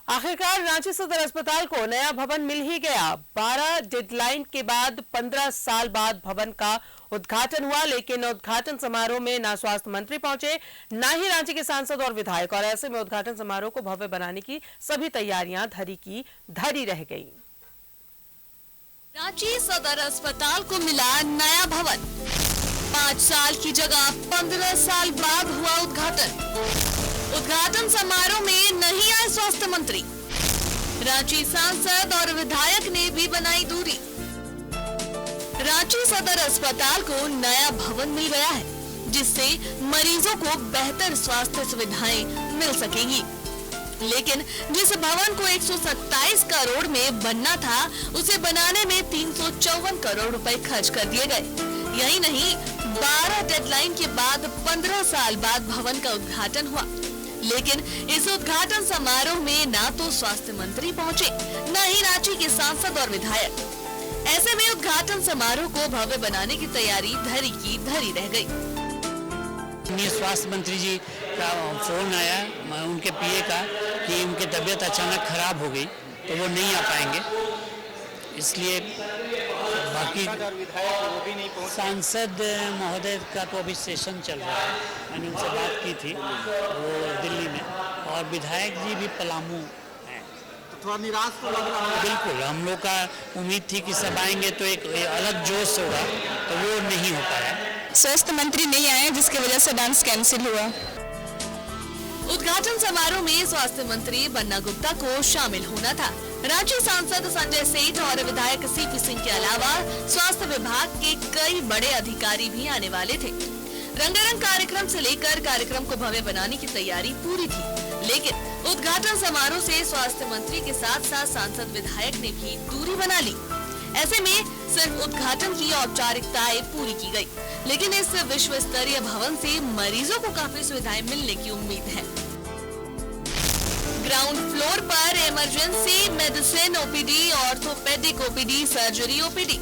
आखिरकार रांची सदर अस्पताल को नया भवन मिल ही गया। 12 डेडलाइन के बाद 15 साल बाद भवन का उद्घाटन हुआ, लेकिन उद्घाटन समारोह में ना स्वास्थ्य मंत्री पहुंचे, ना ही रांची के सांसद और विधायक। और ऐसे में उद्घाटन समारोह को भव्य बनाने की सभी तैयारियां धरी की धरी रह गईं। रांची सदर अस्पताल को मिला नया भवन। 5 साल की जगह 15 साल बाद हुआ उद्घाटन समारोह में नहीं आए स्वास्थ्य मंत्री। रांची सांसद और विधायक ने भी बनाई दूरी। रांची सदर अस्पताल को नया भवन मिल गया है, जिससे मरीजों को बेहतर स्वास्थ्य सुविधाएं मिल सकेंगी। लेकिन जिस भवन को 127 करोड़ में बनना था, उसे बनाने में 354 करोड़ रुपए खर्च कर दिए गए। यही नहीं, 12 डेडलाइन के बाद 15 साल बाद भवन का उद्घाटन हुआ, लेकिन इस उद्घाटन समारोह में ना तो स्वास्थ्य मंत्री पहुंचे, न ही रांची के सांसद और विधायक। ऐसे में उद्घाटन समारोह को भव्य बनाने की तैयारी धरी की धरी रह गई। स्वास्थ्य मंत्री जी का फोन आया उनके पीए का कि उनकी तबीयत अचानक खराब हो गई, तो वो नहीं आ पाएंगे। इसलिए बाकी सांसद महोदय का तो अभी सेशन चल रहा है, मैंने उनसे बात की थी वो दिल्ली में, और विधायक जी भी पलामू हैं। तो थोड़ा निराश तो लग रहा है। बिल्कुल, हम लोग का उम्मीद थी कि सब आएंगे तो एक अलग जोश होगा, तो वो नहीं हो पाया। स्वास्थ्य मंत्री नहीं आए, जिसकी वजह से डांस कैंसिल हुआ। उद्घाटन समारोह में स्वास्थ्य मंत्री बन्ना गुप्ता को शामिल होना था। रांची सांसद संजय सेठ और विधायक सीपी सिंह के अलावा स्वास्थ्य विभाग के कई बड़े अधिकारी भी आने वाले थे। रंगारंग कार्यक्रम से लेकर कार्यक्रम को भव्य बनाने की तैयारी पूरी थी, लेकिन उद्घाटन समारोह से स्वास्थ्य मंत्री के साथ साथ सांसद विधायक ने भी दूरी बना ली। ऐसे में सिर्फ उद्घाटन की औपचारिकताएं पूरी की गई, लेकिन इस विश्व स्तरीय भवन से मरीजों को काफी सुविधाएं मिलने की उम्मीद है। ग्राउंड फ्लोर पर emergency medicine OPD, orthopaedic OPD, surgery OPD.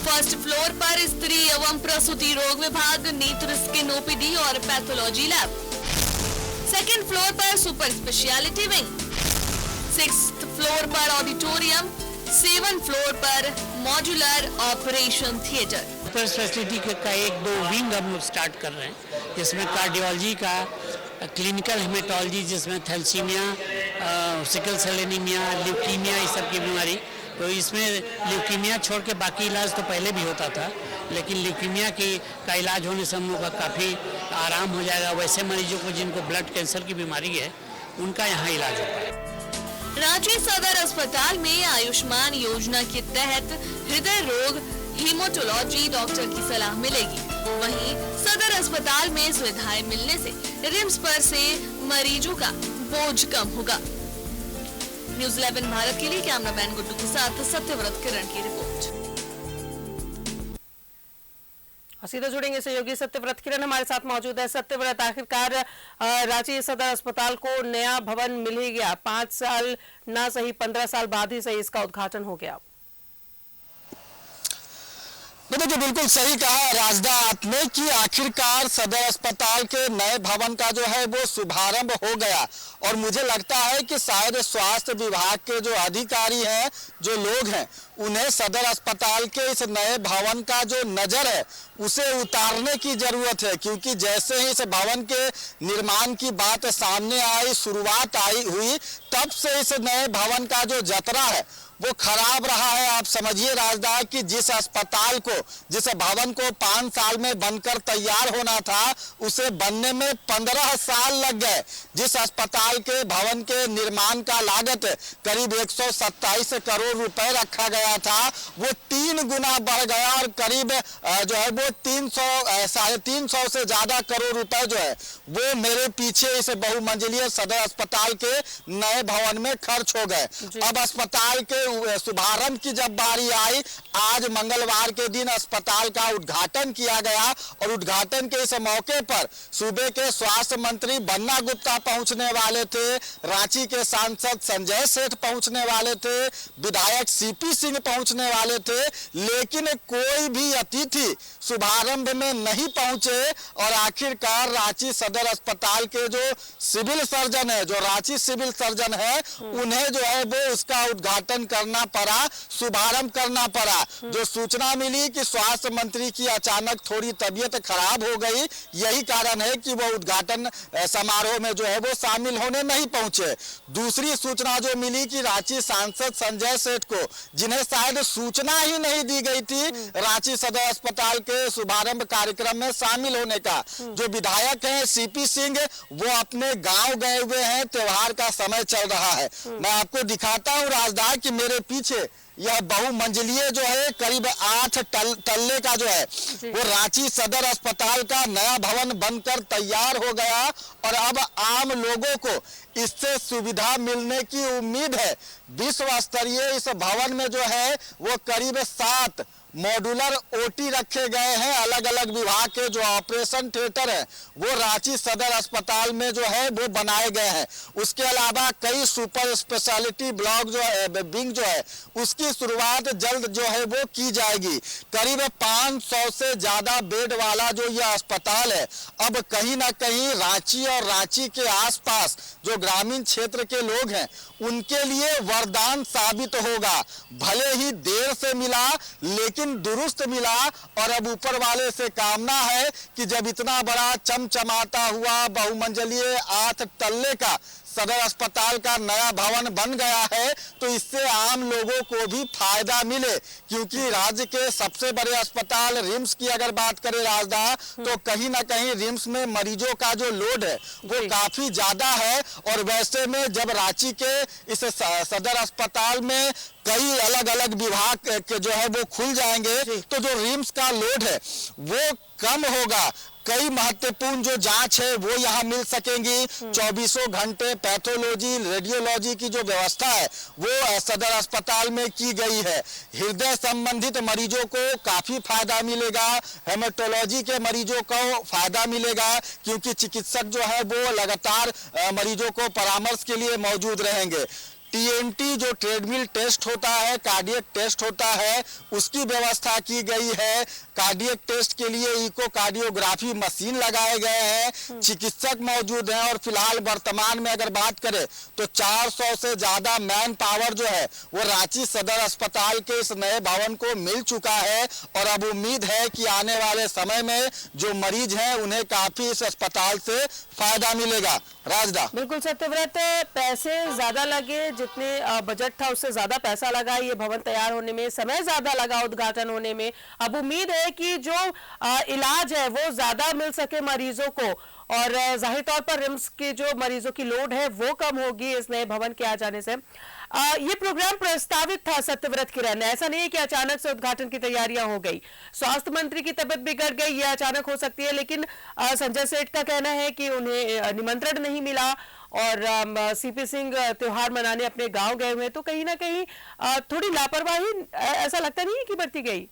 First floor पर स्त्री एवं प्रसूति रोग विभाग, नेत्र, स्किन ओपीडी और पैथोलॉजी लैब। सेकेंड फ्लोर पर super speciality wing. 6th floor पर ऑडिटोरियम। 7th फ्लोर पर modular operation theatre. Super speciality का 1-2 विंग हम लोग स्टार्ट कर रहे हैं, जिसमें कार्डियोलॉजी का, क्लिनिकल हेमेटोलॉजी जिसमें thalassemia, sickle cell anaemia, leukaemia, इस सब की बीमारी। तो इसमें ल्यूकीमिया छोड़ के बाकी इलाज तो पहले भी होता था, लेकिन ल्यूकीमिया का इलाज होने से हम लोग का काफ़ी आराम हो जाएगा। वैसे मरीजों को जिनको ब्लड कैंसर की बीमारी है, उनका यहाँ इलाज होता है। रांची सदर अस्पताल में आयुष्मान योजना के तहत हृदय रोग, हीमोटोलॉजी डॉक्टर की सलाह मिलेगी। वहीं सदर अस्पताल में सुविधाएं मिलने से रिम्स पर से मरीजों का बोझ कम होगा। न्यूज़ 11 भारत के लिए कैमरामैन गुड्डू के साथ सत्यव्रत किरण की रिपोर्ट। सीधा जुड़ेंगे सहयोगी सत्यव्रत किरण हमारे साथ मौजूद है। सत्यव्रत, आखिरकार रांची सदर अस्पताल को नया भवन मिल ही गया। 5 साल ना सही 15 साल बाद ही सही इसका उद्घाटन हो गया। देखिए, बिल्कुल सही कहा राजदा आपने कि आखिरकार सदर अस्पताल के नए भवन का जो है वो शुभारंभ हो गया। और मुझे लगता है कि शायद स्वास्थ्य विभाग के जो अधिकारी हैं, जो लोग हैं, उन्हें सदर अस्पताल के इस नए भवन का जो नज़र है उसे उतारने की ज़रूरत है, क्योंकि जैसे ही इस भवन के निर्माण की बात सामने आई, शुरुआत हुई, तब से इस नए भवन का जो जतरा है वो खराब रहा है। आप समझिए राजदार कि जिस अस्पताल को, जिस भवन को 5 साल में बनकर तैयार होना था, उसे बनने में 15 साल लग गए। जिस अस्पताल के भवन के निर्माण का लागत करीब 127 करोड़ रुपए रखा गया था, वो 3 गुना बढ़ गया और करीब जो है वो 300-350 से ज्यादा करोड़ रुपए जो है वो मेरे पीछे इस बहुमंजिलीय सदर अस्पताल के नए भवन में खर्च हो गए। अब अस्पताल के इसके शुभारंभ की जब बारी आई, आज मंगलवार के दिन अस्पताल का उद्घाटन किया गया और उद्घाटन के इस मौके पर सूबे के स्वास्थ्य मंत्री बन्ना गुप्ता पहुंचने वाले थे, रांची के सांसद संजय सेठ पहुंचने वाले थे, विधायक सीपी सिंह पहुंचने वाले थे, लेकिन कोई भी अतिथि शुभारंभ में नहीं पहुंचे और आखिरकार रांची सदर अस्पताल के जो सिविल सर्जन है, जो रांची सिविल सर्जन है, उन्हें जो है वो उसका उद्घाटन करना पड़ा, शुभारंभ करना पड़ा। जो सूचना मिली कि स्वास्थ्य मंत्री की अचानक थोड़ी तबीयत खराब हो गई, यही कारण है कि वो उद्घाटन समारोह में जो है वो शामिल होने नहीं पहुंचे। दूसरी सूचना जो मिली कि रांची सांसद संजय सेठ को, जिन्हें शायद सूचना ही नहीं दी गई थी रांची सदर अस्पताल के शुभारंभ कार्यक्रम में शामिल होने का, जो विधायक हैं सीपी सिंह, वो अपने गांव गए हुए हैं, त्योहार का समय चल रहा है। मैं आपको दिखाता हूं राजदार कि मेरे पीछे यह बहुमंजिलीय जो है करीब 8 तल्ले का जो है वो रांची सदर अस्पताल का नया भवन बनकर तैयार हो गया और अब आम लोगों को इससे सुविधा मिलने की उम्मीद है। विश्व स्तरीय इस भवन में जो है वो करीब 7 मॉड्यूलर ओटी रखे गए हैं। अलग अलग विभाग के जो ऑपरेशन थिएटर है वो रांची सदर अस्पताल में जो है वो बनाए गए हैं। उसके अलावा कई सुपर स्पेशलिटी ब्लॉक जो है, विंग जो है, उसकी शुरुआत जल्द जो है वो की जाएगी। करीब 500 से ज्यादा बेड वाला जो यह अस्पताल है अब कहीं ना कहीं रांची और रांची के आसपास जो ग्रामीण क्षेत्र के लोग हैं उनके लिए वरदान साबित होगा। भले ही देर से मिला लेकिन दुरुस्त मिला और अब ऊपर वाले से कामना है कि जब इतना बड़ा चमचमाता हुआ बहुमंजिलीय 8 तल्ले का सदर अस्पताल का नया भवन बन गया है तो इससे आम लोगों को भी फायदा मिले, क्योंकि राज्य के सबसे बड़े अस्पताल रिम्स की अगर बात करें राजदा, तो कहीं ना कहीं रिम्स में मरीजों का जो लोड है वो काफी ज्यादा है। और वैसे में जब रांची के इस सदर अस्पताल में कई अलग अलग विभाग के जो है वो खुल जाएंगे तो जो रिम्स का लोड है वो कम होगा। कई महत्वपूर्ण जो जांच है वो यहाँ मिल सकेंगी। 24 घंटे पैथोलॉजी, रेडियोलॉजी की जो व्यवस्था है वो सदर अस्पताल में की गई है। हृदय संबंधित मरीजों को काफी फायदा मिलेगा, हेमेटोलॉजी के मरीजों को फायदा मिलेगा, क्योंकि चिकित्सक जो है वो लगातार मरीजों को परामर्श के लिए मौजूद रहेंगे। टीएनटी जो ट्रेडमिल टेस्ट होता है, कार्डियक टेस्ट होता है, उसकी व्यवस्था की गई है। कार्डियक टेस्ट के लिए इकोकार्डियोग्राफी मशीन लगाए गए हैं, चिकित्सक मौजूद हैं और फिलहाल वर्तमान में अगर बात करें तो 400 से ज्यादा मैन पावर जो है वो रांची सदर अस्पताल के इस नए भवन को मिल चुका है और अब उम्मीद है कि आने वाले समय में जो मरीज हैं उन्हें काफी इस अस्पताल से फायदा मिलेगा। राजदा बिल्कुल सत्यव्रत, पैसे ज्यादा लगे, जितने बजट था उससे ज्यादा पैसा लगा, ये भवन तैयार होने में समय ज्यादा लगा, उद्घाटन होने में। अब उम्मीद है कि जो इलाज है वो ज्यादा मिल सके मरीजों को और जाहिर तौर पर रिम्स के जो मरीजों की लोड है वो कम होगी इस नए भवन के आ जाने से। ये प्रोग्राम प्रस्तावित था सत्यव्रत किरण, ऐसा नहीं है कि अचानक से उद्घाटन की तैयारियां हो गई। स्वास्थ्य मंत्री की तबीयत बिगड़ गई, ये अचानक हो सकती है, लेकिन संजय सेठ का कहना है कि उन्हें निमंत्रण नहीं मिला और सीपी सिंह त्योहार मनाने अपने गांव गए हुए, तो कहीं ना कहीं थोड़ी लापरवाही ऐसा लगता नहीं है कि बरती गई।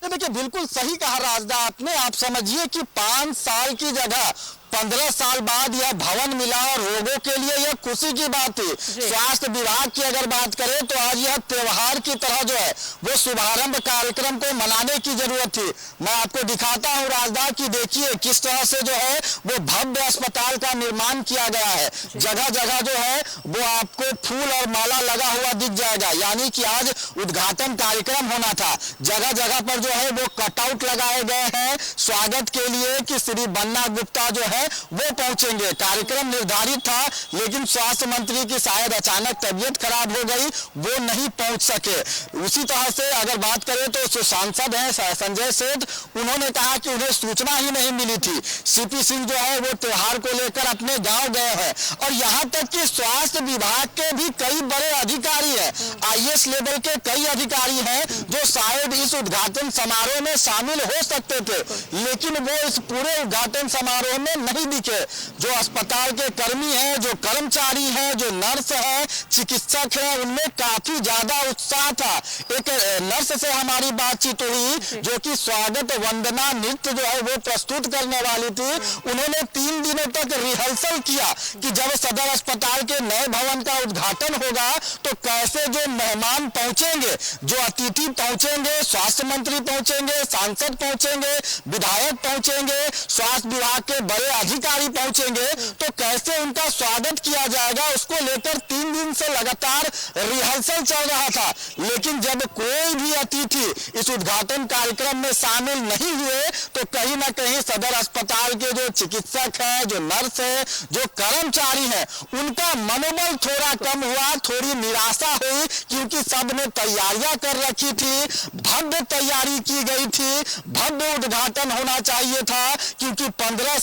देखिए बिल्कुल सही कहा राजदा आपने। आप समझिए कि 5 साल की जगह 15 साल बाद यह भवन मिला और लोगों के लिए यह खुशी की बात थी। स्वास्थ्य विभाग की अगर बात करें तो आज यह त्योहार की तरह जो है वो शुभारंभ कार्यक्रम को मनाने की जरूरत थी। मैं आपको दिखाता हूं राजदा कि देखिए किस तरह से जो है वो भव्य अस्पताल का निर्माण किया गया है। जगह जगह जो है वो आपको फूल और माला लगा हुआ दिख जाएगा, यानी कि आज उद्घाटन कार्यक्रम होना था। जगह जगह पर जो है वो कटआउट लगाए गए हैं स्वागत के लिए कि श्री बन्ना गुप्ता जो है वो पहुंचेंगे। कार्यक्रम निर्धारित था लेकिन स्वास्थ्य मंत्री की शायद अचानक तबीयत खराब हो गई, वो नहीं पहुंच सके। उसी तरह से अगर बात करें तो जो सांसद हैं संजय सेठ, उन्होंने कहा कि उन्हें सूचना ही नहीं मिली थी। सीपी सिंह जो है वो त्योहार को लेकर अपने गांव गए हैं और यहां तक कि स्वास्थ्य विभाग के भी कई बड़े अधिकारी हैं, IAS लेवल के कई अधिकारी हैं जो शायद इस उद्घाटन समारोह में शामिल हो सकते थे, लेकिन वो इस पूरे उद्घाटन समारोह में नहीं दिखे। जो अस्पताल के कर्मी हैं, जो कर्मचारी हैं, जो नर्स हैं, चिकित्सक हैं, उनमें काफी ज्यादा उत्साह था। एक नर्स से हमारी बातचीत हुई जो कि स्वागत वंदना नृत्य जो है वो प्रस्तुत करने वाली थी। उन्होंने 3 दिनों तक रिहर्सल किया कि जब सदर अस्पताल के नए भवन का उद्घाटन होगा तो कैसे जो मेहमान पहुंचेंगे, जो अतिथि पहुंचेंगे, स्वास्थ्य मंत्री पहुंचेंगे, सांसद पहुंचेंगे, विधायक पहुंचेंगे, स्वास्थ्य विभाग के बड़े अधिकारी पहुंचेंगे, तो कैसे उनका स्वागत किया जाएगा, उसको लेकर 3 दिन से लगातार रिहर्सल चल रहा था। लेकिन जब कोई भी अतिथि इस उद्घाटन कार्यक्रम में शामिल नहीं हुए तो कहीं ना कहीं सदर अस्पताल के जो चिकित्सक हैं, जो नर्स है, जो कर्मचारी हैं, उनका मनोबल थोड़ा कम हुआ, थोड़ी निराशा हुई, क्योंकि सबने तैयारियां कर रखी थी, भव्य तैयारी की गई थी, भव्य उद्घाटन होना चाहिए था, क्योंकि 15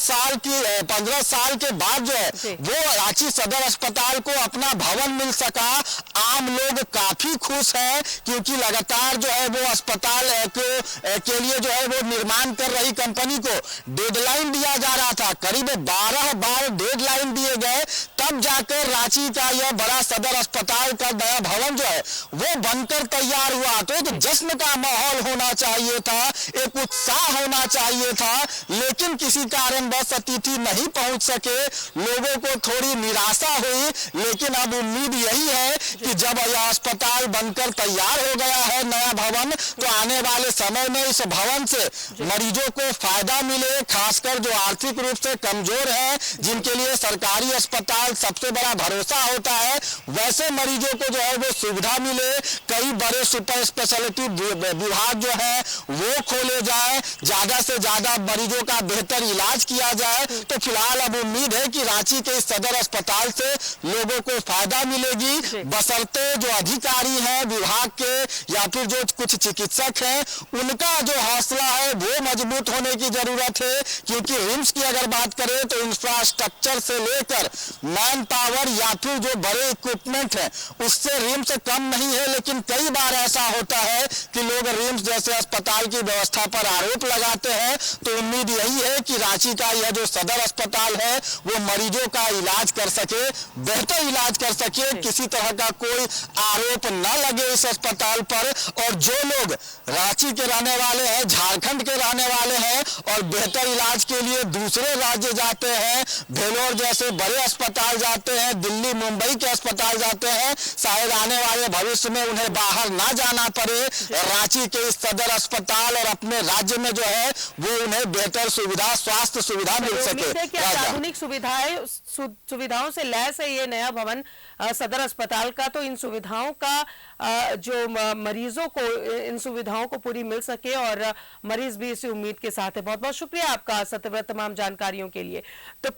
साल के बाद जो है वो रांची सदर अस्पताल को अपना भवन मिल सका। आम लोग काफी खुश हैं, क्योंकि लगातार जो है वो अस्पताल के लिए जो है वो निर्माण कर रही कंपनी को डेडलाइन दिया जा रहा था। करीब 12 बार डेडलाइन दिए गए, तब जाकर रांची का यह बड़ा सदर अस्पताल का नया भवन जो है वो बनकर तैयार हुआ। तो एक जश्न का माहौल होना चाहिए था, एक उत्साह होना चाहिए था, लेकिन किसी कारणवश अतिथि नहीं पहुंच सके, लोगों को थोड़ी निराशा हुई। लेकिन अब उम्मीद यही है कि जब यह अस्पताल बनकर तैयार हो गया है नया भवन, तो आने वाले समय में इस भवन से मरीजों को फायदा मिले, खासकर जो आर्थिक रूप से कमजोर हैं, जिनके लिए सरकारी अस्पताल सबसे बड़ा भरोसा होता है, वैसे मरीजों को जो है वो सुविधा मिले। कई बड़े सुपर स्पेशलिटी विभाग जो है वो खोले जाए, ज्यादा से ज्यादा मरीजों का बेहतर इलाज किया जाए। तो फिलहाल अब उम्मीद है कि रांची के इस सदर अस्पताल से लोगों को फायदा मिलेगी, बशर्ते जो अधिकारी हैं विभाग के या फिर जो कुछ चिकित्सक हैं उनका जो हौसला है वो मजबूत होने की जरूरत है। क्योंकि रिम्स की अगर बात करें तो इंफ्रास्ट्रक्चर से लेकर मैन पावर या फिर जो बड़े इक्विपमेंट है उससे रिम्स कम नहीं है। लेकिन कई बार ऐसा होता है कि लोग रिम्स जैसे अस्पताल की व्यवस्था पर आरोप लगाते हैं। तो उम्मीद यही है कि रांची का यह जो सदर अस्पताल है वो मरीजों का इलाज कर सके, बेहतर इलाज कर सके, किसी तरह का कोई आरोप न लगे इस अस्पताल पर। और जो लोग रांची के रहने वाले हैं, झारखंड के रहने वाले हैं और बेहतर इलाज के लिए दूसरे राज्य जाते हैं, भेलोर जैसे बड़े अस्पताल जाते हैं, दिल्ली मुंबई के अस्पताल जाते हैं, शायद आने वाले भविष्य में उन्हें बाहर ना जाना पड़े, रांची के इस सदर अस्पताल और अपने राज्य में जो है वो उन्हें बेहतर सुविधा, स्वास्थ्य सुविधा मिल सके। आधुनिक सुविधाओं से लैस है ये नया भवन सदर अस्पताल का, तो इन सुविधाओं का जो मरीजों को इन सुविधाओं को पूरी मिल सके और मरीज भी इसी उम्मीद के साथ है। बहुत बहुत शुक्रिया आपका सत्यव्रत तमाम जानकारियों के लिए। तो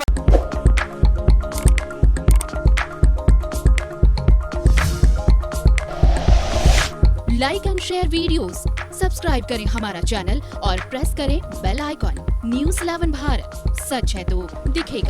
like and share videos, subscribe करें हमारा चैनल और प्रेस करें बेल आइकॉन। न्यूज़ 11 भारत, सच है तो दिखेगा।